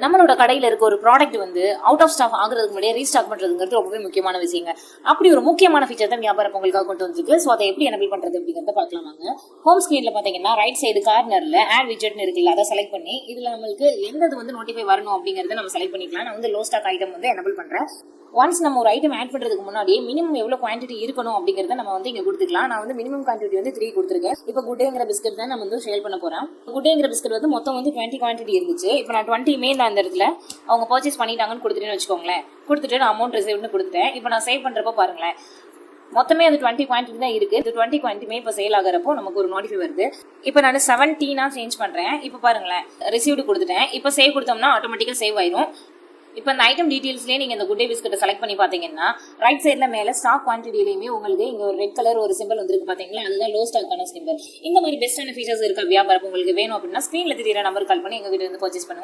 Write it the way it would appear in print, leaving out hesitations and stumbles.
நம்மளோட கடையில இருக்க ஒரு ப்ராடக்ட் வந்து அவுட் ஆஃப் ஸ்டாக் ஆகுறதுக்கு முன்னாடியே ரீஸ்டாக் பண்றதுங்கிறது ரொம்பவே முக்கியமான விஷயங்க. அப்படி ஒரு முக்கியமான ஃபீச்சர் தான் வியாபார பொங்கலுக்காக கொண்டு வந்திருக்கு. ஸோ அதை எப்படி எனபிள் பண்றது அப்படிங்கிறத பார்க்கலாம் வாங்க. ஹோம் ஸ்கிரீன்ல பாத்தீங்கன்னா ரைட் சைடு கார்னர்ல ஆட் விஜெட்னு இருக்குல்ல, அதை செலக்ட் பண்ணி இதுல நம்மளுக்கு எந்தது வந்து நோட்டிஃபை வரணும் அப்படிங்கறத நம்ம செலக்ட் பண்ணிக்கலாம். நான் வந்து லோ ஸ்டாக் ஐட்டம் வந்து எனபிள் பண்றேன். ஒன்ஸ் நம்ம ஒரு ஐட்டம் ஆட் பண்றதுக்கு முன்னாடி மினிமம் எவ்வளவு குவான்டிட்டி இருக்கணும் அப்படிங்கறத நம்ம வந்து இங்க கொடுத்துக்கலாம். நான் வந்து மினிமம் குவான்டிட்டி வந்து 3 கொடுத்துருக்கேன். இப்போ குட்டேங்கிற பிஸ்கட் தான் நம்ம வந்து சேல் பண்ண போறோம். குட்டேங்கிற பிஸ்கட் வந்து மொத்தம் வந்து 20 குவான்டிட்டி இருந்துச்சு. இப்போ நான் 20 மெயில் அந்த இடத்துல அவங்க பர்ச்சேஸ் பண்ணிட்டாங்கன்னு கொடுத்துட்டேன்னு வச்சுக்கோங்களேன். கொடுத்துட்டு நான் அமௌண்ட் ரிசீவ்னு கொடுத்துட்டேன். இப்போ நான் சேவ் பண்றப்போ பாருங்களேன், மொத்தமே அது 20 குவான்டிட்டி தான் இருக்கு. இது 20 குவான்டிட்டியுமே இப்போ சேல் ஆகிறப்போ நமக்கு ஒரு நோட்டிஃபை வருது. இப்போ நான் 17 சேஞ்ச் பண்றேன். இப்போ பாருங்களேன், ரிசீவ்டு கொடுத்துட்டேன். இப்போ சேவ் கொடுத்தோம்னா ஆட்டோமேட்டிக்கா சேவ் ஆயிரும். இப்போ இந்த ஐட்டம் டீடைல்ஸ்லேயே நீங்கள் இந்த குட் டே பிஸ்கட்டை செலக்ட் பண்ணி பார்த்தீங்கன்னா ரைட் சைடில் மேலே ஸ்டாக் குவான்டிட்டிலையுமே உங்களுக்கு இங்கே ஒரு ரெட் கலர் ஒரு சிம்பிள் வந்துருக்கு பார்த்தீங்களா, அதுதான் லோ ஸ்டாக்கான சிம்பிள். இந்த மாதிரி பெஸ்ட்டான ஃபீச்சர்ஸ் இருக்க வியாபாரம் உங்களுக்கு வேணும் அப்படின்னா ஸ்க்ரீனில் தெரியுற நம்பர் கால் பண்ணி எங்ககிட்ட இருந்து பர்ச்சேஸ் பண்ணுங்க.